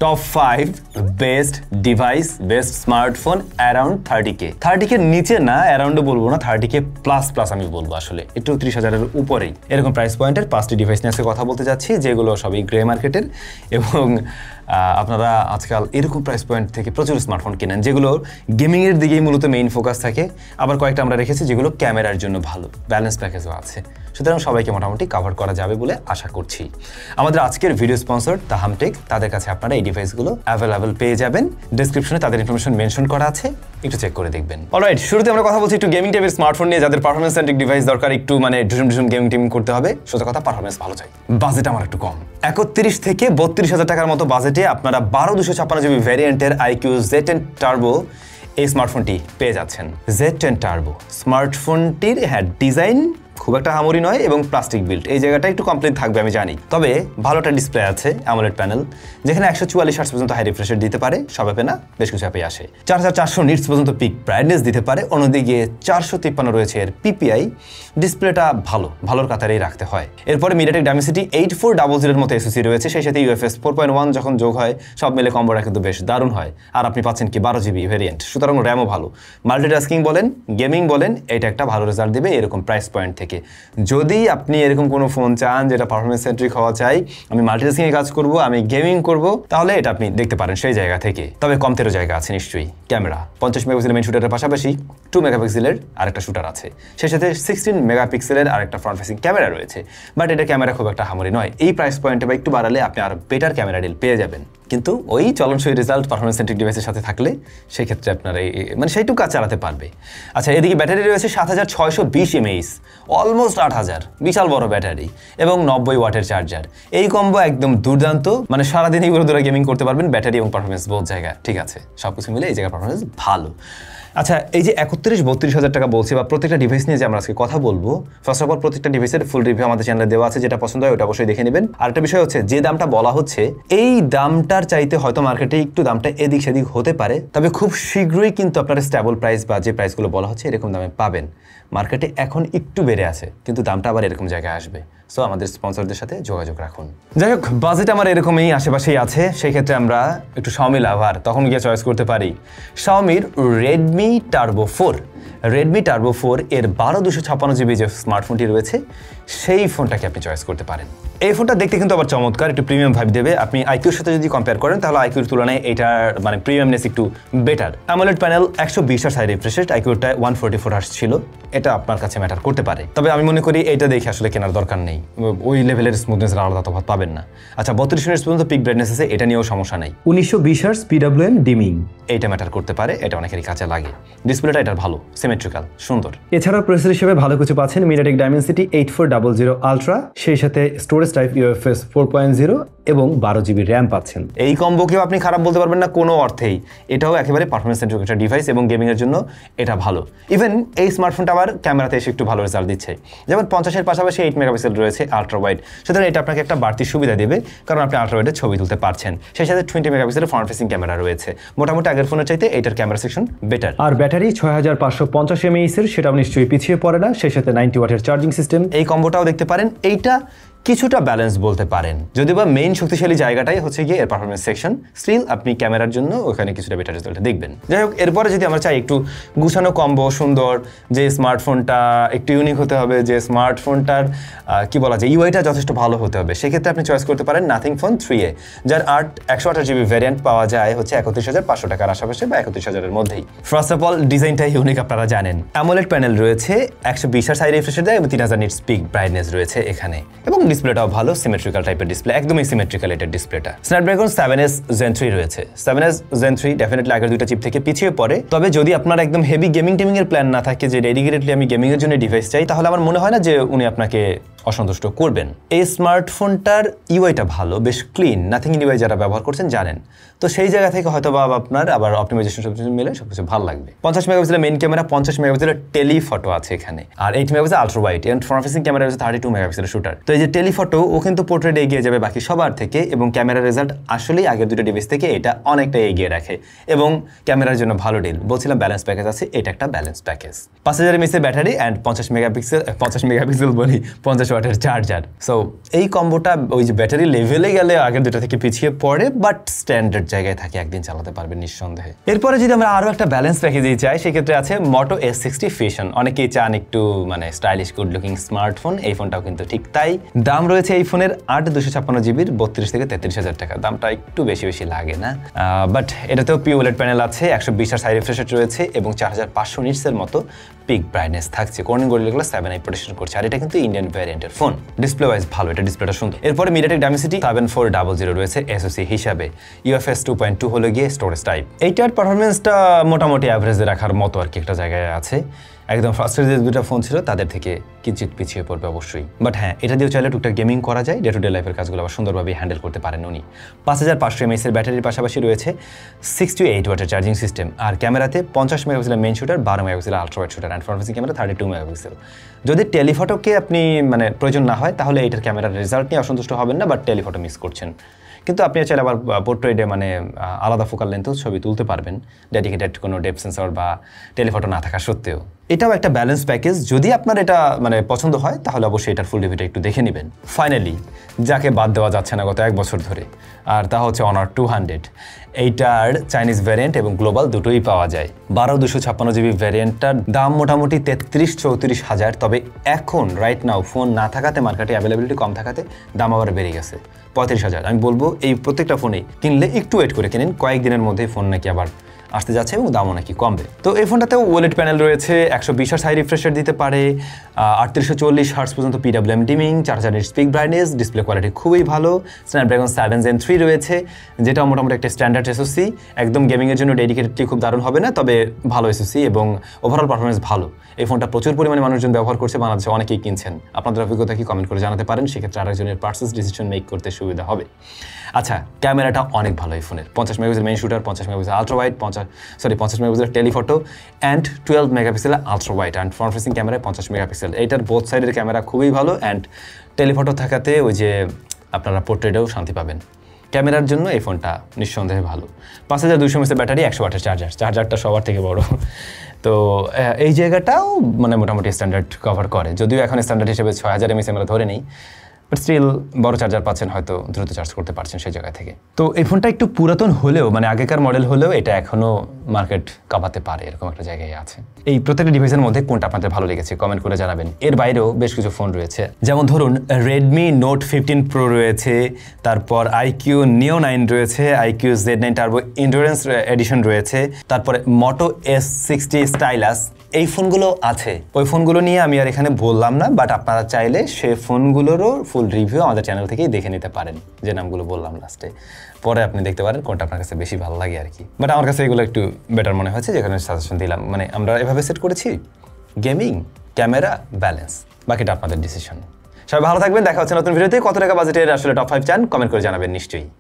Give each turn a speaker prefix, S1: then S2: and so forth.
S1: Top 5 best device best smartphone around 30K 30K নিচে না, অ্যারাউন্ডও বলবো না, 30K প্লাস প্লাস আমি বলবো, আসলে একটু 30,000-এর উপরেই এরকম প্রাইস পয়েন্টের 5টি ডিভাইস নিয়ে আজকে কথা বলতে যাচ্ছি, যেগুলো সবই গ্রে মার্কেটের। এবং আপনারা আজকাল এরকম প্রাইস পয়েন্ট থেকে প্রচুর স্মার্টফোন কেনেন যেগুলো গেমিংয়ের দিকেই মূলত মেইন ফোকাস থাকে। আবার কয়েকটা আমরা রেখেছি যেগুলো ক্যামেরার জন্য ভালো, ব্যালেন্স প্যাকেজও আছে। সুতরাং সবাইকে মোটামুটি কভার করা যাবে বলে আশা করছি। আমাদের আজকের ভিডিও স্পন্সর দ্য হামটেক, তাদের কাছে আপনারা এই ডিভাইসগুলো অ্যাভেলেবল পেয়ে যাবেন। ডেসক্রিপশনে তাদের ইনফরমেশন মেনশন করা আছে, একটু চেক করে দেখবেন। অলরাইট, শুরুতে আমরা কথা বলছি একটু গেমিং টাইপের স্মার্টফোন নিয়ে, যাদের পারফরমেন্স সেন্ট্রিক ডিভাইস দরকার, একটু মানে ঢুসুম গেমিং টিম করতে হবে। সোজা কথা, পারফরমেন্স ভালো চাই, বাজেট আমার একটু কম। 31 থেকে 32,000 টাকার মতো বাজেটে আপনারা 12,256 GB ভ্যারিয়েন্টের iQOO Z10 টার্বো এই স্মার্টফোনটি পেয়ে যাচ্ছেন। Z10 টার্বো স্মার্টফোনটির ডিজাইন খুব একটা হামরি নয় এবং প্লাস্টিক বিল্ড, এই জায়গাটা একটু কমপ্লিট থাকবে আমি জানি। তবে ভালো একটা ডিসপ্লে আছে, অ্যামোলেড প্যানেল, যেখানে 144 হার্টজ পর্যন্ত হাই রিফ্রেশ রেট দিতে পারে, সব অ্যাপে না, বেশ কিছু অ্যাপে আসে। 4400 নিটস পর্যন্ত পিক ব্রাইটনেস দিতে পারে। অন্যদিকে 453 রয়েছে এর PPI। ডিসপ্লেটা ভালোর কাতারেই রাখতে হয়। এরপরে মিডিয়াটেক ডাইমেনসিটি 8400 মতো SoC রয়েছে, সেই সাথে UFS 4.1 যখন যোগ হয়, সব মিলে কম্বোটা কিন্তু বেশ দারুণ হয়। আর আপনি পাচ্ছেন কি 12 GB ভ্যারিয়েন্ট, সুতরাং র্যামও ভালো। মাল্টিটাস্কিং বলেন, গেমিং বলেন, এটা একটা ভালো রেজাল্ট দেবে এরকম প্রাইস পয়েন্ট থেকে। যদি আপনি এরকম কোনো ফোন চান যেটা পারফরমেন্স সেন্ট্রিক হওয়া চাই, আমি মাল্টিটাস্কিং এ কাজ করব, আমি গেমিং করব, তাহলে এটা আপনি দেখতে পারেন সেই জায়গা থেকে। তবে কমতেরও জায়গা আছে নিশ্চয়ই। ক্যামেরা 50 মেগাপিক্সেলের মেইন শুটারের পাশাপাশি 2 মেগাপিক্সেলের আরেকটা শুটার আছে, সেই সাথে 16 মেগাপিক্সেলের আরেকটা ফ্রন্ট ফেসিং ক্যামেরা রয়েছে। বাট এটা ক্যামেরা খুব একটা হামরি নয়। এই প্রাইস পয়েন্টে বা একটু বাড়ালে আপনি আরো বেটার ক্যামেরা ডিল পেয়ে যাবেন। কিন্তু ওই চলনসই রেজাল্ট পারফরমেন্স সেন্ট্রিক ডিভাইসের সাথে থাকলে সেই ক্ষেত্রে আপনারা মানে সেইটুকু কাজ চালাতে পারবে। আচ্ছা, এদিকে ব্যাটারি রয়েছে 7620 mAh, অলমোস্ট 8000, বিশাল বড় ব্যাটারি এবং 90 ওয়াটের চার্জার। এই কম্বো একদম দুর্দান্ত, মানে সারাদিন এইগুলো ধরে গেমিং করতে পারবেন, ব্যাটারি এবং পারফরমেন্স বোথ জায়গায় ঠিক আছে, সবকিছু মিলে এই জায়গার পারফরমেন্স ভালো। আচ্ছা, এই যে 31-32,000 টাকা বলছি বা প্রত্যেকটা ডিভাইস নিয়ে যে আমরা আজকে কথা বলবো, ফার্স্ট অফ অল প্রত্যেকটা ডিভাইসের ফুল রিভিউ আমাদের চ্যানেলে দেওয়া আছে, যেটা পছন্দ হয় ওটা অবশ্যই দেখে নেবেন। আর একটা বিষয় হচ্ছে, যে দামটা বলা হচ্ছে এই দামটার চাইতে হয়তো মার্কেটে একটু দামটা এদিক সেদিক হতে পারে, তবে খুব শীঘ্রই কিন্তু আপনারা স্ট্যাবল প্রাইস বা যে প্রাইসগুলো বলা হচ্ছে এরকম দামে পাবেন। মার্কেটে এখন একটু বেড়ে আছে, কিন্তু দামটা আবার এরকম জায়গায় আসবে। সো আমাদের স্পন্সরদের সাথে যোগাযোগ রাখুন। যাই হোক, বাজেট আমার এরকমই আশেপাশেই আছে, সেই ক্ষেত্রে আমরা একটু Xiaomi লাভার, তখন গিয়ে চয়েস করতে পারি Xiaomiর Redmi Turbo 4। Redmi Turbo 4 এর 12256 GB যে স্মার্টফোনটি রয়েছে, সেই ফোনটাকে আপনি চয়েস করতে পারেন। এই ফোনটা দেখতে কিন্তু আবার চমৎকার, একটু প্রিমিয়াম ভাইব দেবে। আপনি iQOOর সাথে যদি কম্পেয়ার করেন, তাহলে iQOOর তুলনায় এটার মানে প্রিমিয়ামনেস একটু better. AMOLED panel 120 hertz high refresh rate, iQOOরটা 144 হার্টজ ছিল, এটা আপনার কাছে ম্যাটার করতে পারে। তবে আমি মনে করি এটা দেখে আসলে কেনার দরকার নেই, ওই লেভেলের স্মুথনেসের আলাদা তফাৎ পাবেন না। আচ্ছা, 32 মিনিট পর্যন্ত পিক ব্রাইটনেস আছে, এটা নিয়েও সমস্যা নেই। 1920 হার্টজ PWM ডিমিং, এইটা ম্যাটার করতে পারে, এটা অনেকেরই কাছে লাগে। ডিসপ্লেটা এটার ভালো, সিমেট্রিক্যাল, সুন্দর। এছাড়াও প্রসেসর হিসেবে ভালো কিছু পাচ্ছেন, মিডিয়াটেক ডাইমেনসিটি 8400 আলট্রা, সেই সাথে স্টোরেজ টাইপ UFS 4.0 এবং 12 GB র্যাম পাচ্ছেন। এই কম্বোকেও আপনি খারাপ বলতে পারবেন না কোনো অর্থেই, এটাও একেবারে পারফরমেন্স সেন্ট্রিক একটা ডিভাইস এবং গেমিংয়ের জন্য এটা ভালো। ইভেন এই স্মার্টফোনটা আবার ক্যামেরাতে এসে একটু ভালো রেজাল্ট দিচ্ছে, যেমন 50-এর পাশাপাশি 8 মেগাপিক্সেল রয়েছে আলট্রা ওয়াইড, সুতরাং এটা আপনাকে একটা বাড়তি সুবিধা দেবে, কারণ আপনি আলট্রা ওয়াইডে ছবি তুলতে পারছেন। সেই সাথে 20 মেগাপিক্সেলের ফ্রন্ট ফেসিং ক্যামেরা রয়েছে। মোটামুটি আগের ফোনের চাইতে এটার ক্যামেরা সেকশন বেটার। আর ব্যাটারি 6550 mAh এর, সেটাও নিশ্চয়ই পিছিয়ে পড়ে না, সেই সাথে 90 ওয়াটের চার্জিং সিস্টেম। এই কম্বোটাও দেখতে পারেন, এইটা কিছুটা ব্যালেন্স বলতে পারেন, যদিও বা মেইন শক্তিশালী জায়গাটাই হচ্ছে গিয়ে এর পারফরমেন্স সেকশন। স্টিল আপনি ক্যামেরার জন্য ওখানে কিছুটা বেটার রেজাল্ট দেখবেন। যাই হোক, এরপরে যদি আমরা চাই একটু গুছানো কম্বো, সুন্দর, যে স্মার্টফোনটা একটু ইউনিক হতে হবে, যে স্মার্টফোনটার কি বলা যায় ইউআইটা যথেষ্ট ভালো হতে হবে, সেক্ষেত্রে আপনি চয়েস করতে পারেন নাথিং ফোন 3A, যার 128 GB ভ্যারিয়েন্ট পাওয়া যায় হচ্ছে 31,500 টাকার আশেপাশে বা 31,000 এর মধ্যেই। ফার্স্ট অফ অল ডিজাইনটা ইউনিক, আপনারা জানেন। অ্যামোলেড প্যানেল রয়েছে, 120 হার্টজ হাই রিফ্রেশ রেট এবং 3000 নিটস পিক ব্রাইটনেস রয়েছে এখানে, এবং ডিসপ্লেটাও ভালো, সিমেট্রিক্যাল টাইপের ডিসপ্লে, একদমই সিমেট্রিক্যাল এটার ডিসপ্লেটা। স্ন্যাপড্রাগন 7S Gen 3 রয়েছে। 7S Gen 3 ডেফিনেটলি আগের দুইটা চিপ থেকে পিছিয়ে পড়ে, তবে যদি আপনার একদম হেভি গেমিং টেমিং এর প্ল্যান না থাকে, যে ডেডিকেটেডলি আমি গেমিং এর জন্য ডিভাইস চাই, তাহলে আমার মনে হয় না যে উনি আপনাকে অসন্তুষ্ট করবেন। এই স্মার্টফোনটার ইউআইটা ভালো, বেশ ক্লিন, নাথিং ইউআই যারা ব্যবহার করছেন জানেন, তো সেই জায়গা থেকে হয়তো বা আপনার আবার অপটিমাইজেশন সবকিছু মিলে সবকিছু ভালো লাগবে। 50 মেগাপিক্সেলের মেইন ক্যামেরা, 50 মেগাপিক্সেলের টেলিফটো আছে এখানে, আর 8 megapixel ultra wide and front facing camera রয়েছে 32 মেগাপিক্সেলের শুটার। তো এই যে টেলিফটো, ও কিন্তু পোর্ট্রেটে এগিয়ে যাবে বাকি সবার থেকে, এবং ক্যামেরার রেজাল্ট আসলেই আগের দুটো ডিভাইস থেকে এটা অনেকটা এগিয়ে রাখে, এবং ক্যামেরার জন্য ভালো ডিল। বলছিলাম ব্যালেন্স প্যাকেজ আছে, এটা একটা balance package. 5000 mAh battery and 50 megapixel বলি 50 ওয়াটের চার্জার। সো এই কম্বোটা ওই যে ব্যাটারি লেভেলে গেলে আগের দুটো থেকে পিছিয়ে পড়ে, বাট স্ট্যান্ডার্ড জায়গায় থাকে, একদিন চালাতে পারবেন নিঃসন্দেহে। এরপরে যদি আমরা আরও একটা ব্যালেন্স প্যাকেজই চাই, সেক্ষেত্রে আছে মোটো S60 Fusion। অনেকেই চান একটু মানে স্টাইলিশ গুড লুকিং স্মার্টফোন, এই ফোনটাও কিন্তু ঠিক তাই। দাম রয়েছে এই ফোনের 8/256GB 32 থেকে 33,000 টাকা। দামটা একটু বেশি বেশি লাগে না, বাট এটাতেও OLED প্যানেল আছে, 120 হাই রিফ্রেশ রেট রয়েছে এবং 4500 নিটসের মতো পিক ব্রাইটনেস থাকছে। কর্নিং গরিলাগুলো 7i প্রোটেকশন করছে, আর এটা কিন্তু ইন্ডিয়ান ভ্যারিয়েন্টের ফোন। ডিসপ্লে ওয়াইজ ভালো, এটা ডিসপ্লেটা সুন্দর। এরপরে MediaTek Dimensity 7400 রয়েছে SoC হিসাবে। UFS 2.2 হলো গিয়ে স্টোরেজ টাইপ। এইটার পারফরমেন্সটা মোটামুটি অ্যাভারেজে রাখার মতো আর কি একটা জায়গায় আছে। একদম ফার্স্টের যে দুটো ফোন ছিল তাদের থেকে কিঞ্চিত পিছিয়ে পড়বে অবশ্যই, বাট হ্যাঁ এটা দিয়েও চাইলে টুকটাক গেমিং করা যায়, ডে টু ডে লাইফের কাজগুলো আবার সুন্দরভাবে হ্যান্ডেল করতে পারেন উনি। 5500 mAh এর ব্যাটারির পাশাপাশি রয়েছে 6 to 8 ওয়াটের চার্জিং সিস্টেম, আর ক্যামেরাতে 50 মেগাপিক্সেলের মেইন শুটার, 12 মেগাপিক্সেলের ultra wide shooter, and front facing camera 32 megapixel. যদি টেলিফটোকে আপনি মানে প্রয়োজন না হয় তাহলে এটার ক্যামেরার রেজাল্ট নিয়ে অসন্তুষ্ট হবেন না, বাট টেলিফটো মিস করছেন। কিন্তু আপনি চাইলে আবার পোর্ট্রেটে মানে আলাদা ফোকাল লেন্থেও ছবি তুলতে পারবেন, ডেডিকেটেড কোনো ডেপথ সেন্সর বা টেলিফটো না থাকা সত্ত্বেও। এটাও একটা ব্যালেন্স প্যাকেজ, যদি আপনার এটা মানে পছন্দ হয় তাহলে অবশ্যই এটার ফুল রিভিউটা একটু দেখে নেবেন। ফাইনালি যাকে বাদ দেওয়া যাচ্ছে না গত 1 বছর ধরে, আর তা হচ্ছে Honor 200। এইটার চাইনিজ ভ্যারিয়েন্ট এবং গ্লোবাল দুটোই পাওয়া যায়। 12/256GB ভ্যারিয়েন্টটার দাম মোটামুটি 33-34 হাজার, তবে এখন রাইট নাও ফোন না থাকাতে, মার্কেটে অ্যাভেলেবিলিটি কম থাকাতে দাম আবার বেড়ে গেছে 35,000। আমি বলবো এই প্রত্যেকটা ফোনেই কিনলে একটু ওয়েট করে কিনেন, কয়েকদিনের মধ্যেই ফোন নাকি আবার আসতে যাচ্ছে এবং দামও নাকি কমবে। তো এই ফোনটাতেও OLED প্যানেল রয়েছে, 120 হাই রিফ্রেশ রেট দিতে পারে, 3840 হার্টজ পর্যন্ত PWM dimming, 4000 nits pick brightness, display quality খুবই ভালো। স্ন্যাপড্রাগন 7 Gen 3 রয়েছে, যেটা মোটামুটি একটা স্ট্যান্ডার্ড SoC। একদম গেমিংয়ের জন্য ডেডিকেটেডলি খুব দারুণ হবে না, তবে ভালো SoC এবং ওভারঅল পারফরমেন্স ভালো। এই ফোনটা প্রচুর পরিমাণে মানুষজন ব্যবহার করছে, বাংলাদেশে অনেকেই কিনছেন। আপনাদের অভিজ্ঞতা কি কমেন্ট করে জানাতে পারেন, সেক্ষেত্রে আরেকজনের পার্সেস ডিসিশন মেক করতে সুবিধা হবে। আচ্ছা, ক্যামেরাটা অনেক ভালো এই ফোনের, 50 megapixel main shooter, 50 megapixel ultra wide, 50 megapixel telephoto and 12 megapixel ultra wide, and front facing ক্যামেরায় 50 মেগাপিক্সেল। এইটার বোথ সাইডের ক্যামেরা খুবই ভালো, অ্যান্ড টেলিফটো থাকাতে ওই যে আপনারা পোর্ট্রেটেও শান্তি পাবেন। ক্যামেরার জন্য এই ফোনটা নিঃসন্দেহে ভালো। 5200 mAh ব্যাটারি, 100 ওয়াটের চার্জারটা সবার থেকে বড়। তো এই জায়গাটাও মানে মোটামুটি স্ট্যান্ডার্ড কভার করে, যদিও এখন স্ট্যান্ডার্ড হিসেবে 6000 mAh আমরা ধরে নিই, বাট স্টিল বড় চার্জার পাচ্ছেন, হয়তো দ্রুত চার্জ করতে পারছেন সেই জায়গা থেকে। তো এই ফোনটা একটু পুরাতন হলেও মানে আগেকার মডেল হলেও এটা এখনও মার্কেট কাঁপাতে পারে, এরকম একটা জায়গায় আছে। এই প্রত্যেকটা ডিভাইসের মধ্যে কোনটা আপনাদের ভালো লেগেছে কমেন্ট করে জানাবেন। এর বাইরেও বেশ কিছু ফোন রয়েছে, যেমন ধরুন Redmi Note 15 Pro রয়েছে, তারপর iQOO Neo 9 রয়েছে, iQOO Z9 Turbo Endurance addition রয়েছে, তারপরে Moto S60 Stylus। এই ফোনগুলো আছে, ওই ফোনগুলো নিয়ে আমি আর এখানে বললাম না, বাট আপনারা চাইলে সে ফোনগুলোরও ফুল রিভিউ আমাদের চ্যানেল থেকেই দেখে নিতে পারেন, যে নামগুলো বললাম লাস্টে। পরে আপনি দেখতে পারেন কোনটা আপনার কাছে বেশি ভালো লাগে আর কি। বাট আমার কাছে এগুলো একটু বেটার মনে হয়েছে, যেখানে সাজেশন দিলাম। মানে আমরা এভাবে সেট করেছি, গেমিং, ক্যামেরা, ব্যালেন্স, বাকিটা আপনাদের ডিসিশন। সবাই ভালো থাকবেন, দেখা হচ্ছে নতুন ভিডিওতে। কত টাকা বাজেটের আসলে টপ 5 চান কমেন্ট করে জানাবেন নিশ্চয়ই।